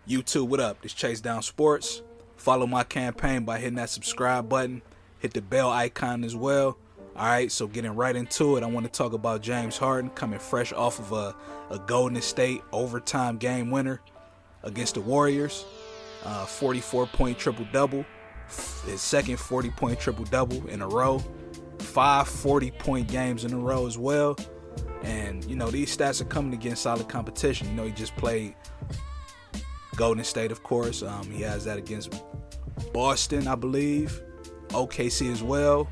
YouTube, what up? This Chase Down Sports. Follow my campaign by hitting that subscribe button. Hit the bell icon as well. Alright, so getting right into it, I want to talk about James Harden coming fresh off of a Golden State overtime game winner against the Warriors. 44-point triple-double. His second 40-point triple-double in a row. 5 40-point games in a row as well. And, these stats are coming against solid competition. He just played Golden State, of course. He has that against Boston, I believe. OKC as well.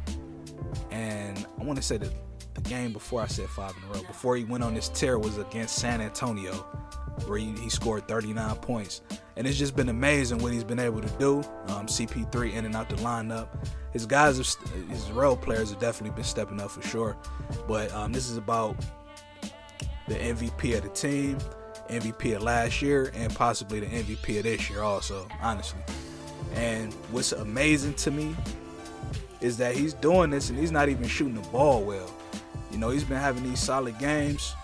And I want to say that the game before I said 5 in a row, before he went on this tear, was against San Antonio, where he scored 39 points. And it's just been amazing what he's been able to do. CP3 in and out the lineup. His role players have definitely been stepping up for sure. But this is about the MVP of the team, MVP of last year, and possibly the MVP of this year also, honestly. And what's amazing to me is that he's doing this and he's not even shooting the ball well. He's been having these solid games,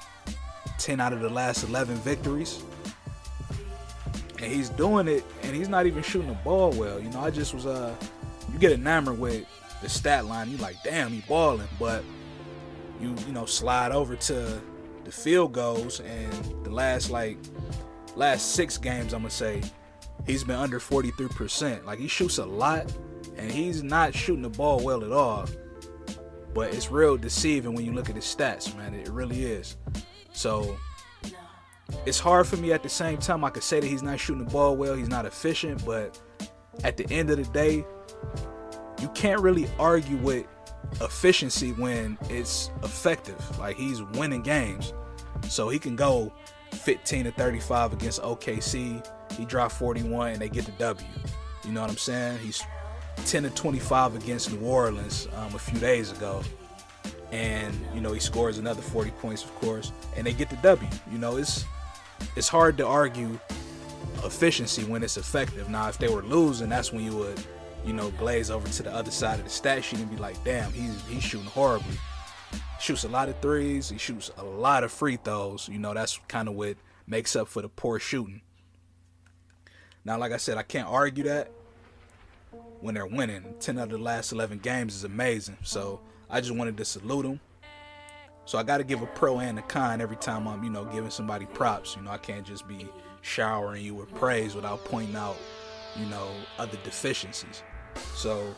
10 out of the last 11 victories. And he's doing it and he's not even shooting the ball well. I just was, you get enamored with the stat line. You like, damn, he balling. But you slide over to the field goals, and the last 6 games, I'm going to say, he's been under 43%. Like, he shoots a lot, and he's not shooting the ball well at all. But it's real deceiving when you look at his stats, man. It really is. So it's hard for me at the same time. I could say that he's not shooting the ball well, he's not efficient, but at the end of the day, you can't really argue with efficiency when it's effective. Like, he's winning games. So he can go 15 to 35 against OKC. He dropped 41 and they get the W. You know what I'm saying? He's 10 to 25 against New Orleans a few days ago. And, he scores another 40 points, of course, and they get the W. It's hard to argue efficiency when it's effective. Now, if they were losing, that's when you would, glaze over to the other side of the stat sheet and be like, damn, he's shooting horribly. Shoots a lot of threes. He shoots a lot of free throws. That's kind of what makes up for the poor shooting. Now, like I said, I can't argue that when they're winning. 10 out of the last 11 games is amazing. So I just wanted to salute him. So I got to give a pro and a con every time I'm, giving somebody props. I can't just be showering you with praise without pointing out, other deficiencies. So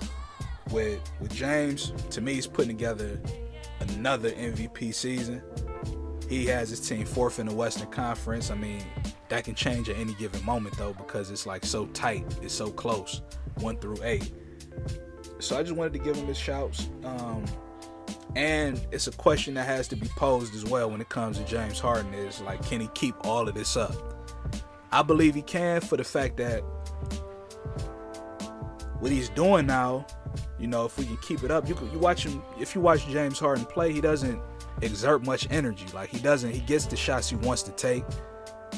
with James, to me, he's putting together another MVP season. He has his team 4th in the Western Conference. I mean, that can change at any given moment, though, because it's like so tight. It's so close, 1 through 8. So I just wanted to give him his shouts. And it's a question that has to be posed as well when it comes to James Harden, is like, can he keep all of this up? I believe he can, for the fact that what he's doing now, if we can keep it up, you watch him. If you watch James Harden play, he doesn't exert much energy. Like, he gets the shots he wants to take.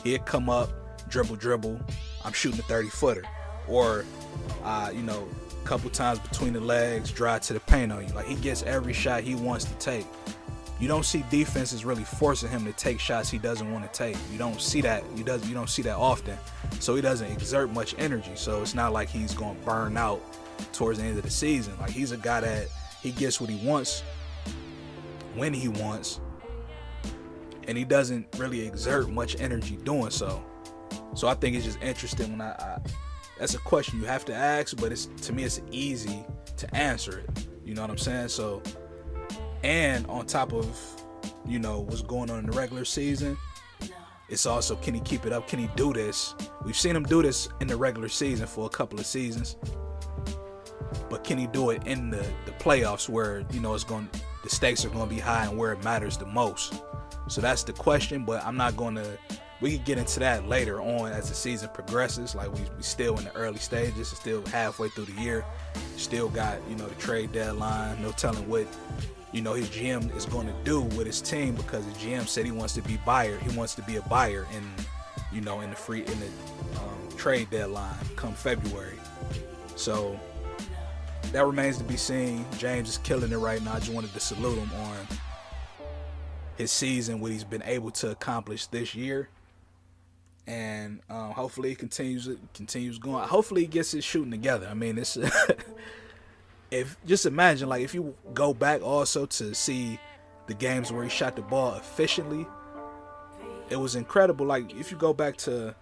He'll come up, dribble. I'm shooting a 30-footer. Or, a couple times between the legs, drive to the paint on you. Like, he gets every shot he wants to take. You don't see defenses really forcing him to take shots he doesn't want to take. You don't see that. You don't see that often. So he doesn't exert much energy. So it's not like he's going to burn out towards the end of the season. Like, he's a guy that he gets what he wants when he wants, and he doesn't really exert much energy doing so. So I think it's just interesting when that's a question you have to ask, but to me it's easy to answer it. You know what I'm saying? So, and on top of, what's going on in the regular season, it's also, can he keep it up? Can he do this? We've seen him do this in the regular season for a couple of seasons, but can he do it in the playoffs where, the stakes are going to be high and where it matters the most? So that's the question, but we can get into that later on as the season progresses. Like, we still in the early stages, still halfway through the year, still got, the trade deadline, no telling what, his GM is going to do with his team, because his GM said he wants to be a buyer in the trade deadline come February. So that remains to be seen. James is killing it right now. I just wanted to salute him on his season, what he's been able to accomplish this year. and hopefully he continues going. Hopefully he gets his shooting together. I mean, it's if just imagine, like, if you go back also to see the games where he shot the ball efficiently, it was incredible. Like, if you go back to,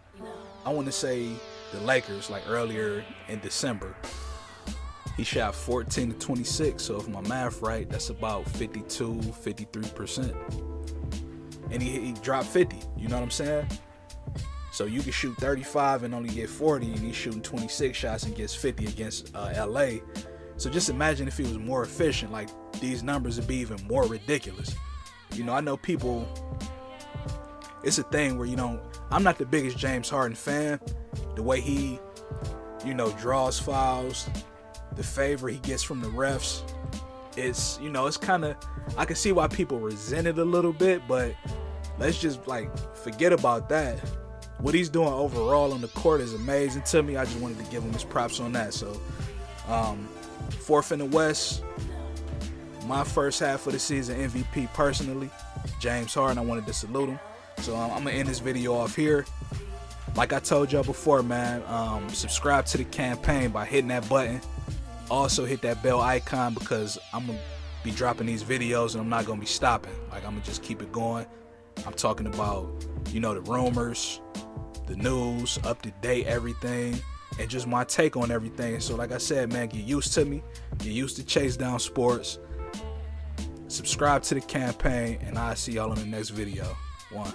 I want to say the Lakers, like earlier in December, he shot 14 to 26. So if my math right, that's about 53%. And he dropped 50. You know what I'm saying? So you can shoot 35 and only get 40, and he's shooting 26 shots and gets 50 against LA. So just imagine if he was more efficient, like, these numbers would be even more ridiculous. You know, I know people, it's a thing where, you know, I'm not the biggest James Harden fan. The way he, you know, draws fouls, the favor he gets from the refs, it's, you know, it's kind of, I can see why people resent it a little bit, but let's just, like, forget about that. What he's doing overall on the court is amazing to me. I just wanted to give him his props on that. So, fourth in the West, my first half of the season MVP personally, James Harden. I wanted to salute him. So I'm gonna end this video off here. Like I told y'all before, man, subscribe to the campaign by hitting that button. Also hit that bell icon, because I'm gonna be dropping these videos and I'm not gonna be stopping. Like, I'm gonna just keep it going. I'm talking about, you know, the rumors, the news, up to date everything, and just my take on everything. So like I said, man, get used to me. Get used to Chase Down Sports. Subscribe to the campaign, and I'll see y'all in the next video. One.